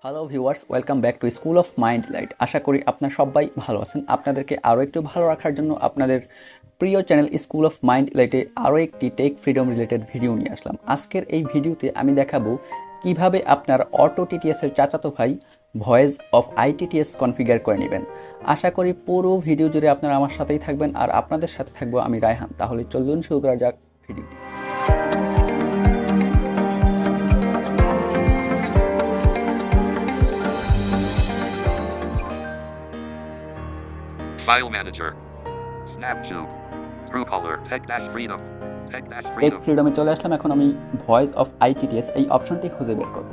Hello viewers, welcome back to school of mind light. আশা করি আপনারা সবাই ভালো আছেন। আপনাদেরকে আরও একটু ভালো রাখার জন্য আপনাদের প্রিয় চ্যানেল স্কুল অফ মাইন্ড লাইটে আরও একটি টেক ফ্রিডম রিলেটেড ভিডিও নিয়ে আসলাম। আজকের এই ভিডিওতে আমি দেখাবো কিভাবে আপনার অটো টিটিএসের চাচাতো ভাই ভয়েস অফ আইটিটিএস কনফিগার করে নেবেন। আশা করি পুরো ভিডিও জুড়ে আপনারা আমার সাথেই থাকবেন আর আপনাদের সাথে থাকবো আমি রায়হান। তাহলে চলুন শুরু করা যাক ভিডিওটি। File Manager, Snaptube, Truecaller, Tech-Freedom, tech ফ্রিডমে চলে আসলাম। এখন আমি ভয়েস অফ আইটিটিএস এই অপশনটি খুঁজে বের করব।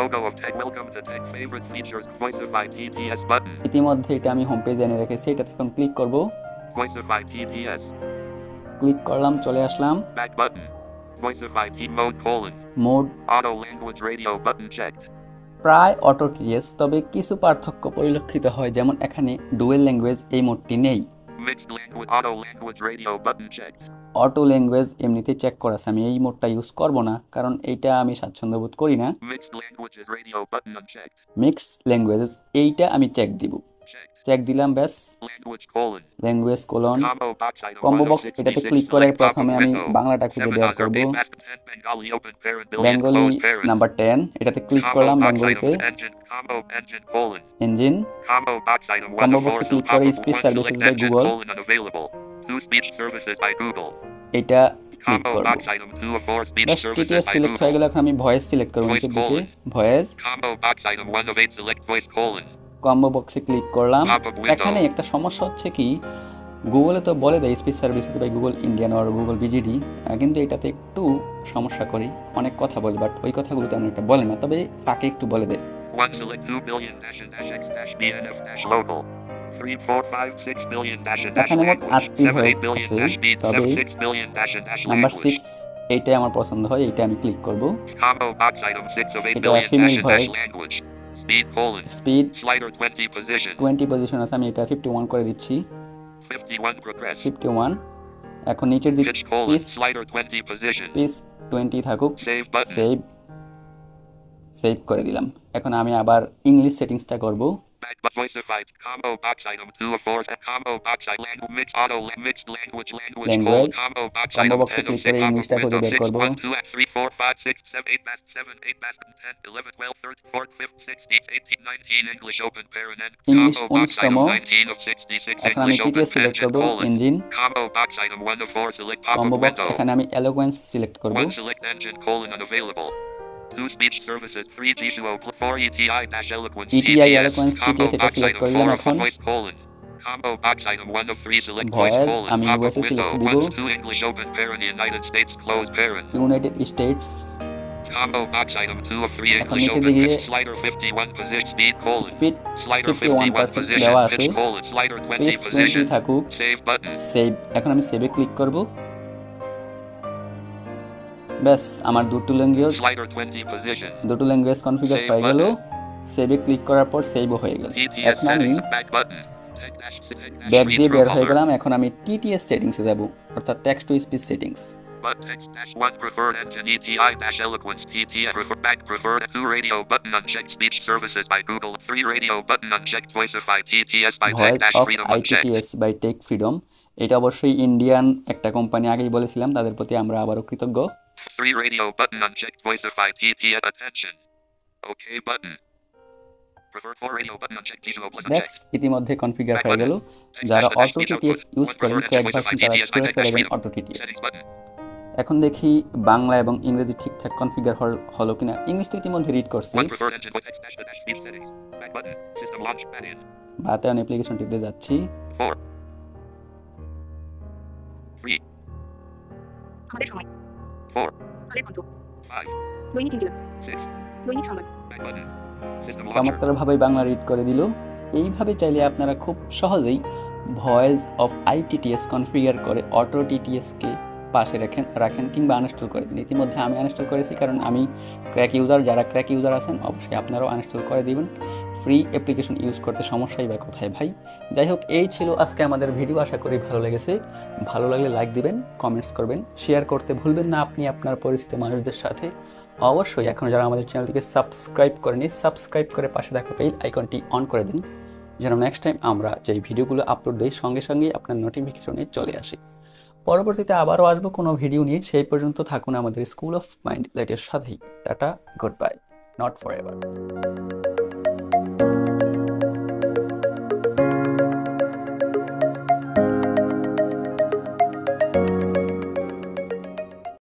Logo of Tech. Welcome to Tech. Favorite features. Voicify TTS button. ইতিমধ্যে এটা আমি হোম পেজে এনে রেখেছি, এটাতে এখন ক্লিক করব। Voicify TTS. ক্লিক করলাম, চলে আসলাম। Back button. Voicify T mode colon. Mode Auto language radio button checked. প্রায় অটো টিটিএস, তবে কিছু পার্থক্য পরিলক্ষিত হয়, যেমন এখানে ডুয়েল ল্যাঙ্গুয়েজ এই মোডটি নেই। Mixed language auto language radio button checked. Auto language এমনিতে চেক করা আছে, আমি এই মোডটা ইউজ করব না কারণ এইটা আমি স্বাচ্ছন্দ্য বোধ করি না। Mixed languages radio button unchecked. Mix languages এইটা আমি চেক দিব। চেক দিলাম, ব্যাস। Language colon. Language colon Combo box item. Combo box, এটাতে ক্লিক করে প্রথমে আমি বাংলাটা খুঁজে বের করব। Bengali open parent Bengali number 10, এটাতে ক্লিক করলাম। বেঙ্গলিতে engine colon. Engine Combo box item. Combo বক্সে ক্লিক করে speech services by Google, unavailable. 2 speech services by Google. এটা ক্লিক Combo করব। box item 2 of 4 speech ব্যাস, services টিটিএস by সিলেক্ট হয়ে Google. গেল। এখন আমি ভয়েস সিলেক্ট করব নিচের দিকে। Voice Combo box item 1 of 8 select voice colon. Combo বক্সে ক্লিক করলাম। Pop-up window. এখানে একটা সমস্যা হচ্ছে কি, গুগলে তো বলে দেয় speech services by Google Indian আর গুগল বিজিডি, কিন্তু এটাতে একটু সমস্যা করি, অনেক কথা বলি বাট ওই কথাগুলো তেমন একটা বলে না, তবে ফাঁকে একটু বলে দেয়। 1 select 2 billion dash and dash x dash bnf dash local. 3 4 5 6 billion dash and dash এখানে মোট language. 8টি 7 ভয়েস 8 billion আছে, dash b তবে 7 6 billion dash and dash number language. 6 এইটাই আমার পছন্দ হয়, এইটা আমি ক্লিক করব। Combo box item 6 of 8 এটা billion female dash and dash voice. language. Speed colon. Speed Slider 20 position. 20 position আছে, আমি এটা 51 করে দিচ্ছি। 51 progress. 51। এখন নিচের দিকে Pitch colon. Piece Slider 20 position. 20 থাকুক। Save button. সেভ করে দিলাম। এখন আমি আবার ইংলিশ সেটিংসটা করব। Back but voicified. Combo box item 2 of 4. Combo box item language mixed auto mixed language Language. combo box Combo item box 10 of click 6 করে pop-up ইংলিশটা খুঁজে window বের 6 করব। 1 2 3 4 5 6 7 8 best 7 8 best 10 11 12 13 14 15 16 18 19 English open parent end. English Combo box 19 item 19 of 66 এখন আমি English open TTS select engine করব। colon. Engine Combo box item 1 of 4 select combo pop-up box, window. এখানে আমি এলোকোয়েন্স সিলেক্ট করব। 1 select engine colon unavailable. 2 speech services 3 G2O 4 ETI dash eloquence ETI TTS. eloquence Combo TTS এটা box select item করলাম। 4 of এখন voice colon. Combo box item 1 of 3 select voice voice colon. আমি Pop-up USA window select দিব। 1 2 English open parent United States close parent. United states. Combo box item 2 of 3 এখন English নিচে open দিকে mixed slider 51 position speed colon. Speed Slider 51 51% position দেওয়া আছে। pitch colon. Slider 20 page 20 position. থাকুক। Save button. Save, এখন আমি সেভে click করব। ব্যাস, আমার দুটো language Slider 20 position. Configure Save হয়ে গেল। button. সেভে ক্লিক করার পর সেভও হয়ে গেল। TTS এখন আমি settings back button. Tech dash back দিয়ে বের হয়ে Truecaller. গেলাম। এখন আমি টিটিএস সেটিংসে যাব, অর্থাৎ text to speech settings. But text dash 1 preferred engine ETI dash eloquence TTS back preferred 2 radio button unchecked speech services by Google 3 radio button unchecked voicify TTS by voice Tech dash of freedom unchecked ITTS by tech freedom, এটা অবশ্যই Indian একটা company, আগেই বলেছিলাম, তাদের প্রতি আমরা আবারও কৃতজ্ঞ। 3 radio button unchecked voicify TTS attention. Okay button. Preferred 4 radio button unchecked G2O plus ব্যাস, unchecked. ইতিমধ্যে কনফিগার হয়ে গেল। যারা অটো টিটিএস ইউজ করেন ক্র্যাক ভার্সন, তারা ছুঁড়ে ফেলবেন অটো টিটিএস। Settings button. এখন দেখি বাংলা এবং ইংরেজি ঠিকঠাক কনফিগার হলো কিনা। ইংলিশ তো ইতিমধ্যে রিড করছি। 1 preferred engine with text dash the dash speech settings. Back button. System launch add in. বাতায়ন অ্যাপ্লিকেশনটিতে যাচ্ছি। 4 3 আমাদের সময় 4 কালের কণ্ঠ 5 দৈনিক ইন্ডিয়া 6 দৈনিক সংবাদ back button. System launcher. চমৎকারভাবে বাংলা রিড করে দিল। এইভাবে চাইলে আপনারা খুব সহজেই ভয়েস অফ আইটিটিএস কনফিগার করে অটো টিটিএসকে পাশে রাখেন কিংবা আনইনস্টল করে দিন। ইতিমধ্যে আমি আনইনস্টল করেছি কারণ আমি ক্র্যাক ইউজার। যারা ক্র্যাক ইউজার আছেন অবশ্যই আপনারাও আনইনস্টল করে দিবেন। ফ্রি অ্যাপ্লিকেশন ইউজ করতে সমস্যাই বা কোথায় ভাই। যাই হোক, এই ছিল আজকে আমাদের ভিডিও। আশা করি ভালো লেগেছে। ভালো লাগলে লাইক দিবেন, কমেন্টস করবেন, শেয়ার করতে ভুলবেন না আপনি আপনার পরিচিত মানুষদের সাথে। অবশ্যই এখন যারা আমাদের চ্যানেলটিকে সাবস্ক্রাইব করেনি, সাবস্ক্রাইব করে পাশে থাকা বেল আইকনটি অন করে দিন, যেন নেক্সট টাইম আমরা যেই ভিডিওগুলো আপলোড দিই সঙ্গে সঙ্গেই আপনার নোটিফিকেশনে চলে আসে। পরবর্তীতে আবারও আসবো কোনো ভিডিও নিয়ে। সেই পর্যন্ত থাকুন আমাদের স্কুল অফ মাইন্ড লাইটের সাথেই। Tata, good bye, not for ever.